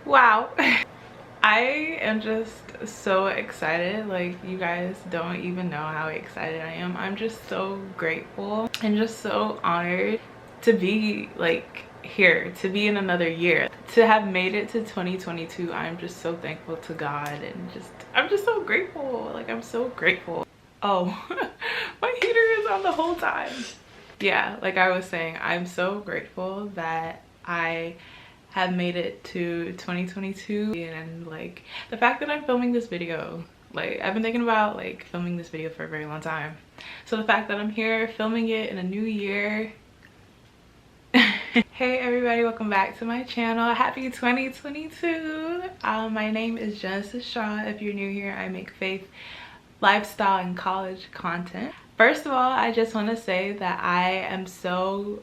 Wow. I am just so excited. Like, you guys don't even know how excited I am. I'm just so grateful and just so honored to be like here, to be in another year, to have made it to 2022. I'm just so thankful to God, and I'm just so grateful. Like, I'm so grateful. Oh, my heater is on the whole time. Yeah, like I was saying, I'm so grateful that I have made it to 2022, and like the fact that I'm filming this video, like I've been thinking about like filming this video for a very long time. So the fact that I'm here filming it in a new year. Hey everybody, welcome back to my channel. Happy 2022. My name is 𝒕𝒉𝒓𝒐𝒏𝒆. If you're new here, I make faith, lifestyle, and college content. First of all, I just want to say that I am so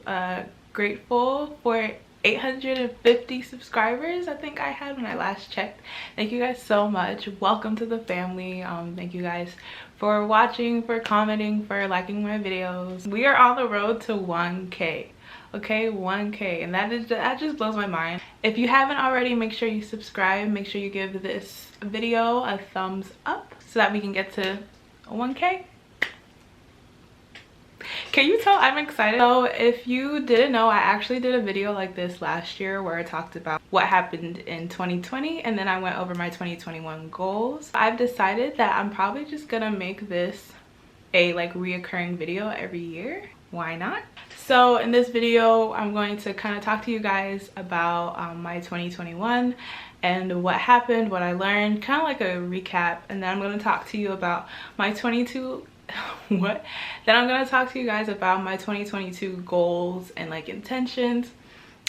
grateful for 850 subscribers I think I had when I last checked. Thank you guys so much. Welcome to the family. Thank you guys for watching, for commenting, for liking my videos. We are on the road to 1K. Okay, 1K, and that just blows my mind. If you haven't already, make sure you subscribe. Make sure you give this video a thumbs up so that we can get to 1K. Can you tell I'm excited? So if you didn't know, I actually did a video like this last year where I talked about what happened in 2020, and then I went over my 2021 goals. I've decided that I'm probably just gonna make this a like reoccurring video every year. Why not? So in this video, I'm going to kind of talk to you guys about my 2021 and what happened, what I learned, kind of like a recap, and then I'm going to talk to you about my 22 what? Then I'm going to talk to you guys about my 2022 goals and like intentions.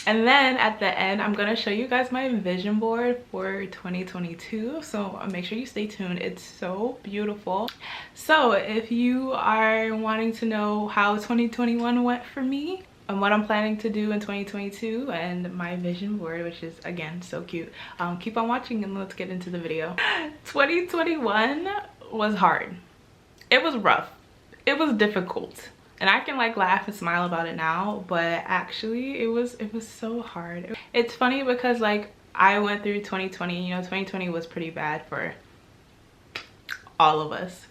And then at the end, I'm going to show you guys my vision board for 2022. So make sure you stay tuned. It's so beautiful. So if you are wanting to know how 2021 went for me and what I'm planning to do in 2022 and my vision board, which is again so cute, keep on watching and let's get into the video. 2021 was hard. It was rough. It was difficult. And I can like laugh and smile about it now, but actually it was so hard. It's funny because like I went through 2020, you know, 2020 was pretty bad for all of us,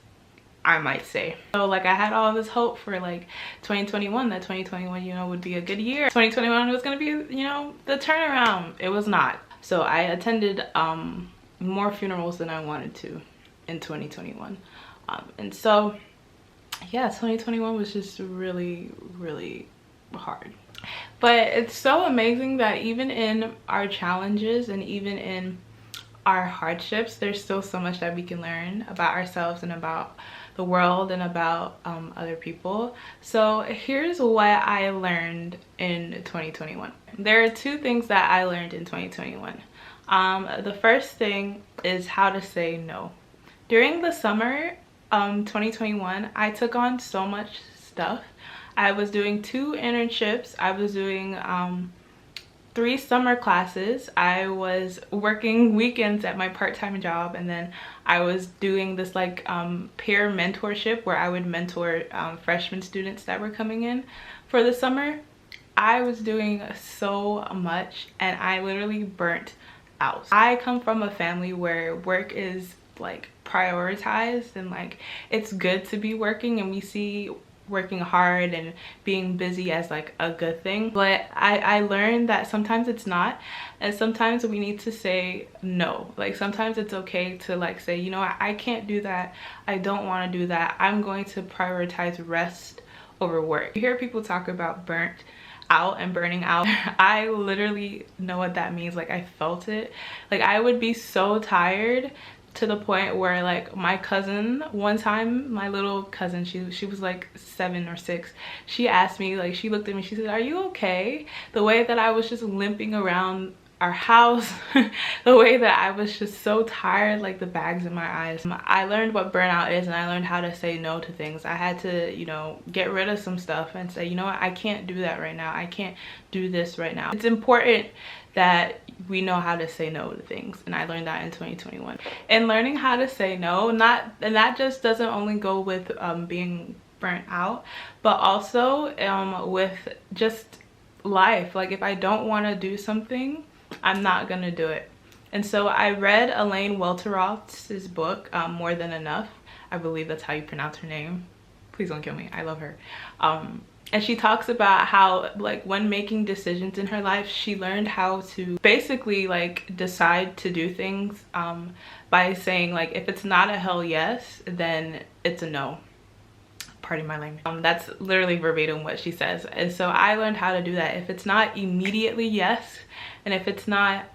I might say. So like I had all this hope for like 2021, that 2021, you know, would be a good year. 2021 was gonna be, you know, the turnaround. It was not. So I attended more funerals than I wanted to in 2021. And so yeah, 2021 was just really hard. But it's so amazing that even in our challenges and even in our hardships, there's still so much that we can learn about ourselves and about the world and about other people. So here's what I learned in 2021. There are two things that I learned in 2021. The first thing is how to say no. During the summer 2021, I took on so much stuff. I was doing 2 internships. I was doing 3 summer classes. I was working weekends at my part-time job, and then I was doing this like peer mentorship where I would mentor freshman students that were coming in for the summer. I was doing so much and I literally burnt out. I come from a family where work is like prioritized, and like it's good to be working, and we see working hard and being busy as like a good thing, but I learned that sometimes it's not, and sometimes we need to say no. Like sometimes it's okay to like say, you know what, I can't do that, I don't want to do that, I'm going to prioritize rest over work. You hear people talk about burnt out and burning out. I literally know what that means. Like I felt it. Like I would be so tired to the point where like my cousin, one time, my little cousin, she was like 7 or 6, she asked me, like she looked at me, she said, "Are you okay?" The way that I was just limping around our house, the way that I was just so tired, like the bags in my eyes. I learned what burnout is, and I learned how to say no to things. I had to, you know, get rid of some stuff and say, you know what, I can't do that right now, I can't do this right now. It's important that we know how to say no to things, and I learned that in 2021. And learning how to say no, and that just doesn't only go with being burnt out, but also with just life. Like if I don't want to do something, I'm not gonna do it. And so I read Elaine Welteroth's book, More Than Enough. I believe that's how you pronounce her name. Please don't kill me, I love her. And she talks about how, like, when making decisions in her life, she learned how to basically like decide to do things by saying, like, if it's not a hell yes, then it's a no. Pardon my language. That's literally verbatim what she says. And so I learned how to do that. If it's not immediately yes, and if it's not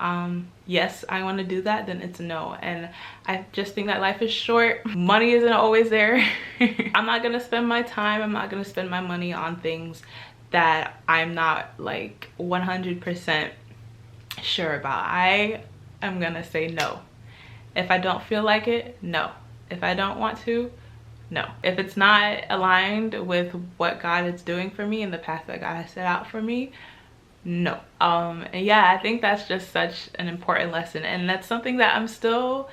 yes, I want to do that, then it's a no. And I just think that life is short. Money isn't always there. I'm not gonna spend my time, I'm not gonna spend my money on things that I'm not like 100% sure about. I am gonna say no. If I don't feel like it, no. If I don't want to, no. If it's not aligned with what God is doing for me and the path that God has set out for me, no. And yeah, I think that's just such an important lesson, and that's something that I'm still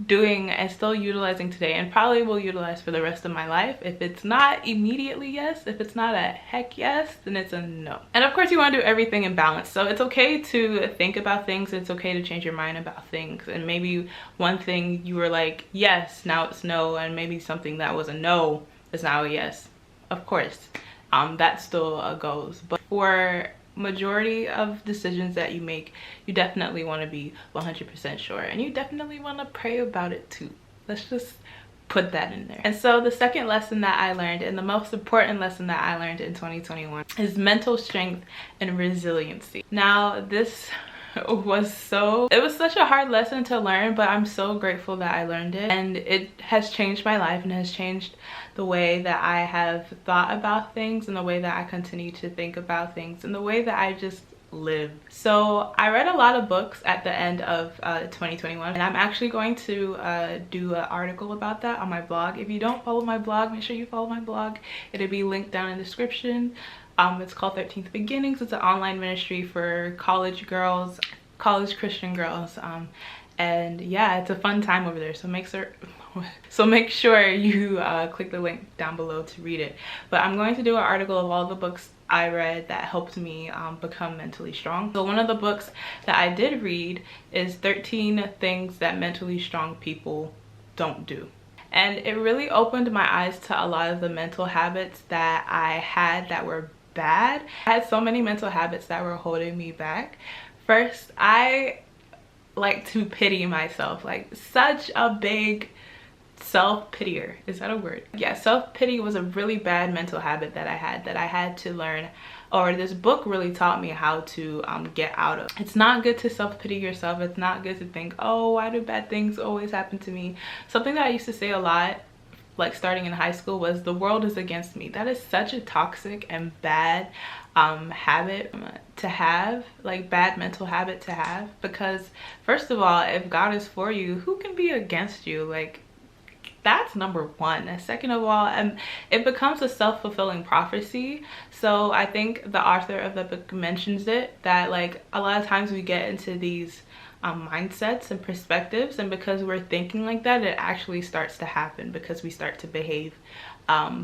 doing and still utilizing today, and probably will utilize for the rest of my life. If it's not immediately yes, if it's not a heck yes, then it's a no. And of course you want to do everything in balance, so it's okay to think about things, it's okay to change your mind about things, and maybe one thing you were like yes, now it's no, and maybe something that was a no is now a yes. Of course, that still goes, but for majority of decisions that you make, you definitely want to be 100% sure, and you definitely want to pray about it too. Let's just put that in there. And so the second lesson that I learned, and the most important lesson that I learned in 2021, is mental strength and resiliency. Now this was such a hard lesson to learn, but I'm so grateful that I learned it, and it has changed my life and has changed the way that I have thought about things, and the way that I continue to think about things, and the way that I just live. So I read a lot of books at the end of 2021, and I'm actually going to do an article about that on my blog. If you don't follow my blog, make sure you follow my blog. It'll be linked down in the description. It's called 13th Beginnings. It's an online ministry for college girls, college Christian girls, and yeah, it's a fun time over there, so make sure you click the link down below to read it. But I'm going to do an article of all the books I read that helped me become mentally strong. So one of the books that I did read is 13 Things That Mentally Strong People Don't Do. And it really opened my eyes to a lot of the mental habits that I had that were bad. I had so many mental habits that were holding me back. First, I like to pity myself, like such a big self-pitier. Is that a word? Yeah, self-pity was a really bad mental habit that I had to learn, or this book really taught me how to get out of. It's not good to self-pity yourself. It's not good to think, oh, why do bad things always happen to me? Something that I used to say a lot, like starting in high school, was the world is against me. That is such a toxic and bad habit to have, like bad mental habit to have, because first of all, if God is for you, who can be against you? Like, that's number one. And second of all, it becomes a self-fulfilling prophecy. So I think the author of the book mentions it, that like a lot of times we get into these mindsets and perspectives, and because we're thinking like that, it actually starts to happen because we start to behave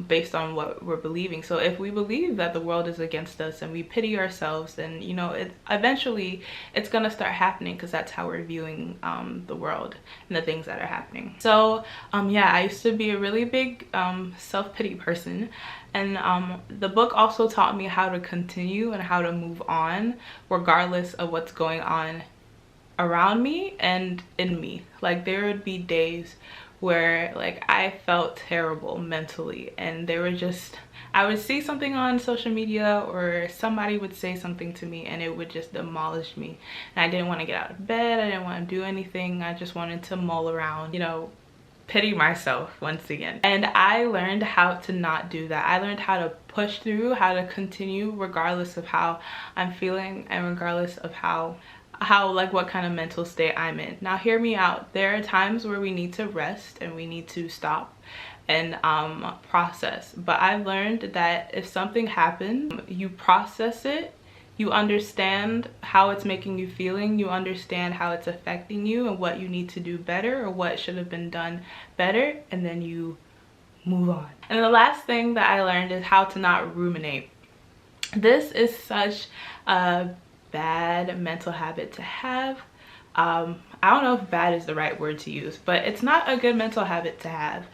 based on what we're believing. So if we believe that the world is against us and we pity ourselves, then you know, eventually it's gonna start happening, because that's how we're viewing the world and the things that are happening. So yeah, I used to be a really big self-pity person, and the book also taught me how to continue and how to move on regardless of what's going on around me and in me. Like, there would be days where like I felt terrible mentally, and they were just, I would see something on social media or somebody would say something to me and it would just demolish me, and I didn't want to get out of bed, I didn't want to do anything, I just wanted to mull around, you know, pity myself once again. And I learned how to not do that. I learned how to push through, how to continue regardless of how I'm feeling, and regardless of how like what kind of mental state I'm in. Now hear me out. There are times where we need to rest and we need to stop and process. But I learned that if something happens, you process it, you understand how it's making you feeling, you understand how it's affecting you and what you need to do better or what should have been done better, and then you move on. And the last thing that I learned is how to not ruminate. This is such a bad mental habit to have, I don't know if bad is the right word to use, but it's not a good mental habit to have,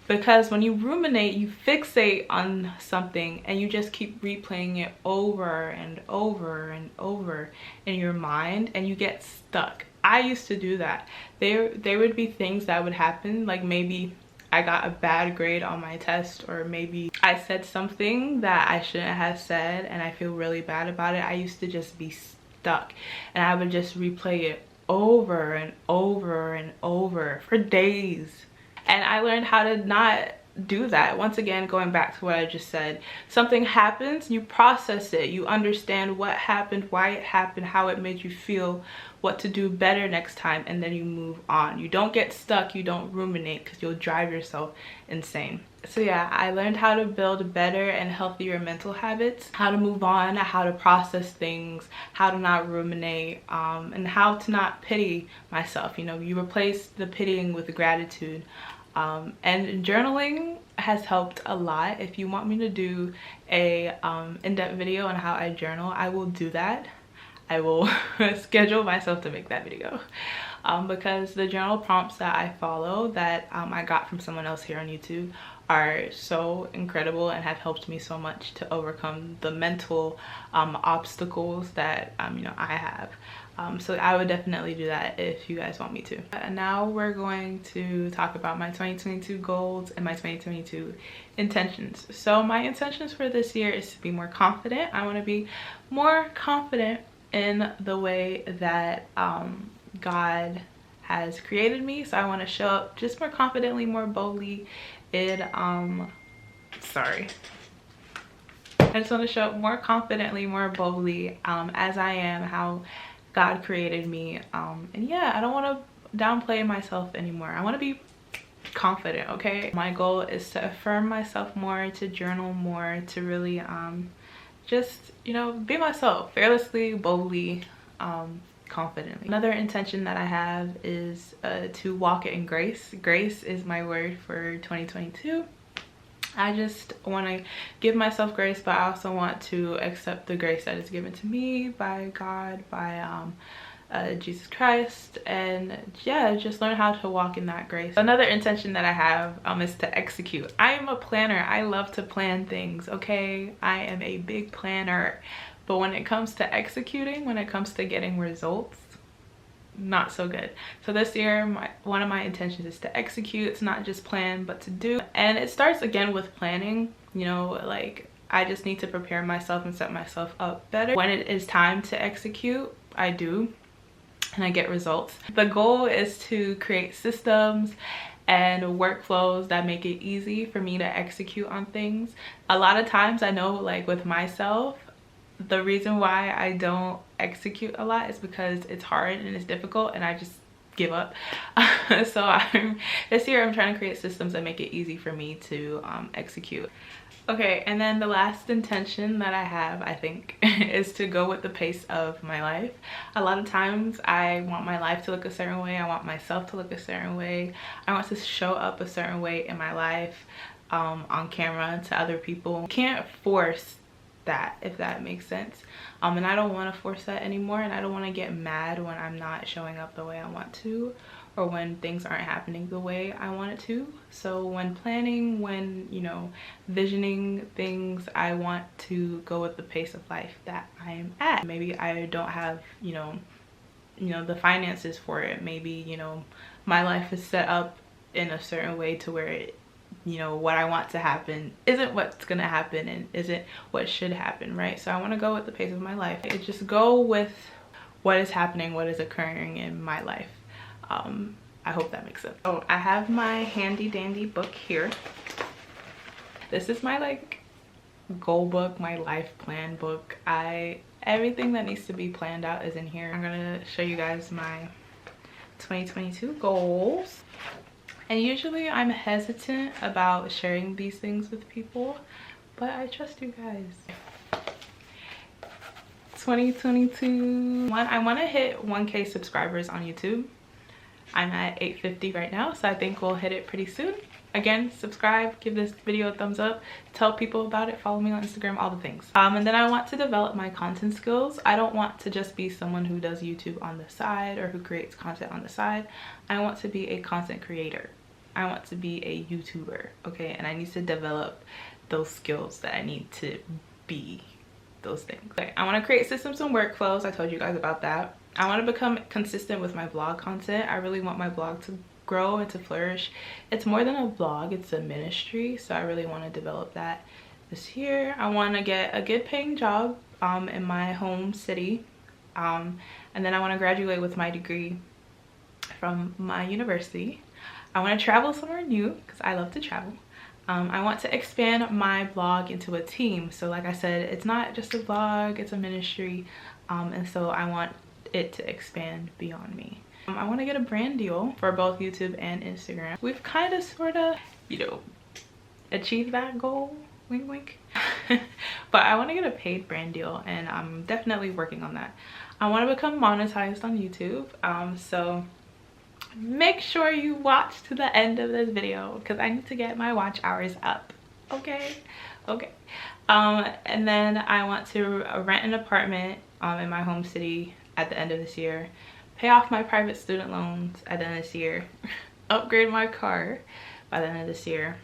because when you ruminate, you fixate on something and you just keep replaying it over and over and over in your mind, and you get stuck. I used to do that. There would be things that would happen, like maybe I got a bad grade on my test, or maybe I said something that I shouldn't have said and I feel really bad about it. I used to just be stuck, and I would just replay it over and over and over for days. And I learned how to not do that. Once again, going back to what I just said, something happens, you process it, you understand what happened, why it happened, how it made you feel, what to do better next time, and then you move on. You don't get stuck, you don't ruminate, because you'll drive yourself insane. So yeah, I learned how to build better and healthier mental habits, how to move on, how to process things, how to not ruminate, and how to not pity myself. You know, you replace the pitying with gratitude. And journaling has helped a lot. If you want me to do a in-depth video on how I journal, I will do that. I will schedule myself to make that video, because the journal prompts that I follow that I got from someone else here on YouTube are so incredible and have helped me so much to overcome the mental obstacles that you know, I have. So I would definitely do that if you guys want me to. And now we're going to talk about my 2022 goals and my 2022 intentions. So my intentions for this year is to be more confident. I want to be more confident in the way that God has created me. So I want to show up just more confidently, more boldly in I just want to show up more confidently, more boldly as I am, how God created me. And yeah, I don't want to downplay myself anymore. I want to be confident, okay? My goal is to affirm myself more, to journal more, to really just, you know, be myself fearlessly, boldly, confidently. Another intention that I have is to walk in grace. Grace is my word for 2022. I just want to give myself grace, but I also want to accept the grace that is given to me by God, by Jesus Christ, and yeah, just learn how to walk in that grace. Another intention that I have is to execute. I am a planner. I love to plan things, okay? I am a big planner, but when it comes to executing, when it comes to getting results, not so good. So this year, one of my intentions is to execute. It's not just plan, but to do. And it starts again with planning. You know, like, I just need to prepare myself and set myself up better. When it is time to execute, I do, and I get results. The goal is to create systems and workflows that make it easy for me to execute on things. A lot of times, I know, like with myself, the reason why I don't execute a lot is because it's hard and it's difficult and I just give up. So this year I'm trying to create systems that make it easy for me to execute. Okay, and then the last intention that I have, I think, is to go with the pace of my life. A lot of times I want my life to look a certain way. I want myself to look a certain way. I want to show up a certain way in my life on camera to other people. You can't force that, if that makes sense. And I don't want to force that anymore, and I don't want to get mad when I'm not showing up the way I want to, or when things aren't happening the way I want it to. So when planning, when, you know, visioning things, I want to go with the pace of life that I'm at. Maybe I don't have, you know, the finances for it. Maybe, you know, my life is set up in a certain way to where it, you know, what I want to happen isn't what's gonna happen and isn't what should happen, right? So I want to go with the pace of my life. It just go with what is happening, what is occurring in my life. I hope that makes sense. Oh, I have my handy dandy book here. This is my like goal book, my life plan book. Everything that needs to be planned out is in here. I'm gonna show you guys my 2022 goals. And usually I'm hesitant about sharing these things with people, but I trust you guys. 2022, I want to hit 1K subscribers on YouTube. I'm at 850 right now, so I think we'll hit it pretty soon. again, subscribe, give this video a thumbs up, tell people about it, follow me on Instagram, all the things. And then I want to develop my content skills. I don't want to just be someone who does YouTube on the side or who creates content on the side. I want to be a content creator. I want to be a YouTuber, okay? And I need to develop those skills that I need to be those things. Okay, I want to create systems and workflows. I told you guys about that. I want to become consistent with my vlog content. I really want my blog to grow and to flourish. It's more than a vlog, it's a ministry, so I really want to develop that this year. I want to get a good paying job in my home city, and then I want to graduate with my degree from my university. I want to travel somewhere new because I love to travel. I want to expand my blog into a team. So like I said, it's not just a vlog, it's a ministry. And so I want it to expand beyond me. I want to get a brand deal for both YouTube and Instagram. We've kind of sort of, you know, achieved that goal, wink wink. But I want to get a paid brand deal, and I'm definitely working on that. I want to become monetized on YouTube. So make sure you watch to the end of this video because I need to get my watch hours up. Okay. And then I want to rent an apartment in my home city at the end of this year, pay off my private student loans at the end of this year, upgrade my car by the end of this year,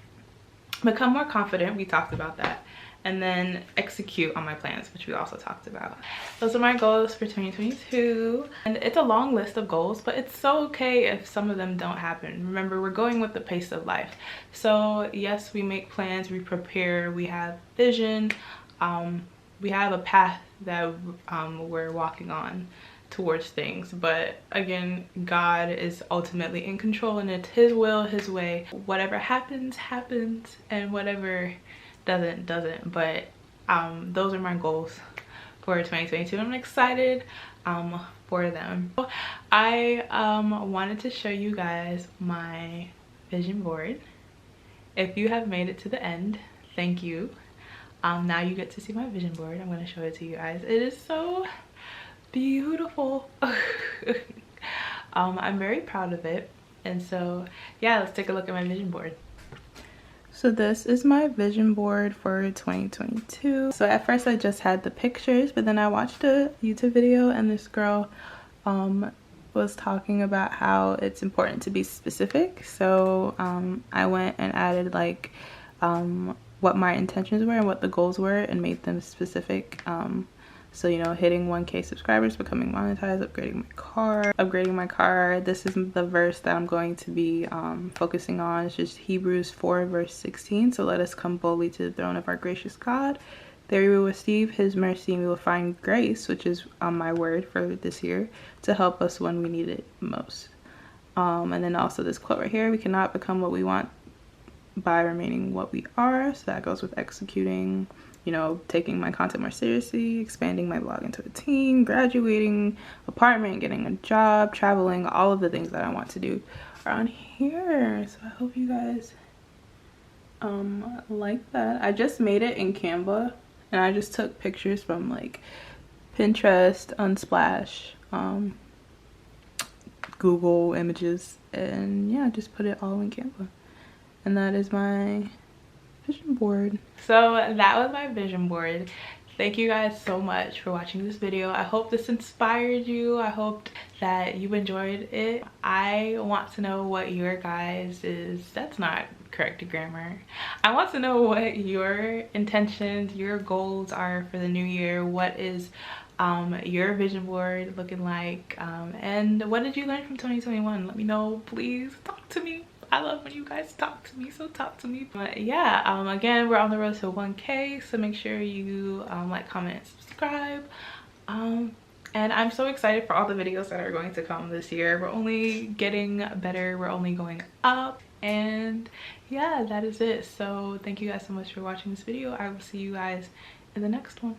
become more confident, we talked about that, and then execute on my plans, which we also talked about. Those are my goals for 2022. And it's a long list of goals, but it's so okay if some of them don't happen. Remember, we're going with the pace of life. So yes, we make plans, we prepare, we have vision, we have a path that we're walking on towards things. But again, God is ultimately in control, and it's his will, his way. Whatever happens, happens, and whatever doesn't. But those are my goals for 2022. I'm excited for them. I wanted to show you guys my vision board. If you have made it to the end, thank you. Now you get to see my vision board. I'm going to show it to you guys. It is so beautiful. I'm very proud of it. And so yeah, let's take a look at my vision board. So this is my vision board for 2022. So at first I just had the pictures, but then I watched a YouTube video and this girl was talking about how it's important to be specific. So I went and added like what my intentions were and what the goals were and made them specific. So, you know, hitting 1K subscribers, becoming monetized, upgrading my car. This is the verse that I'm going to be focusing on. It's just Hebrews 4 verse 16. So let us come boldly to the throne of our gracious God. There we will receive his mercy and we will find grace, which is my word for this year, to help us when we need it most. And then also this quote right here, we cannot become what we want by remaining what we are. So that goes with executing, you know, taking my content more seriously, expanding my blog into a team, graduating, apartment, getting a job, traveling. All of the things that I want to do are on here. So I hope you guys like that. I just made it in Canva, and I just took pictures from like Pinterest, Unsplash, Google Images, and yeah, just put it all in Canva. And that is my vision board. So that was my vision board. Thank you guys so much for watching this video. I hope this inspired you. I hope that you enjoyed it. I want to know what your guys is, that's not correct grammar. I want to know what your intentions, your goals are for the new year. What is your vision board looking like? And what did you learn from 2021? Let me know, please. Talk to me. I love when you guys talk to me, so talk to me. But yeah, again, we're on the road to 1K, so make sure you like, comment, subscribe. And I'm so excited for all the videos that are going to come this year. We're only getting better, we're only going up. And yeah, that is it. So thank you guys so much for watching this video. I will see you guys in the next one.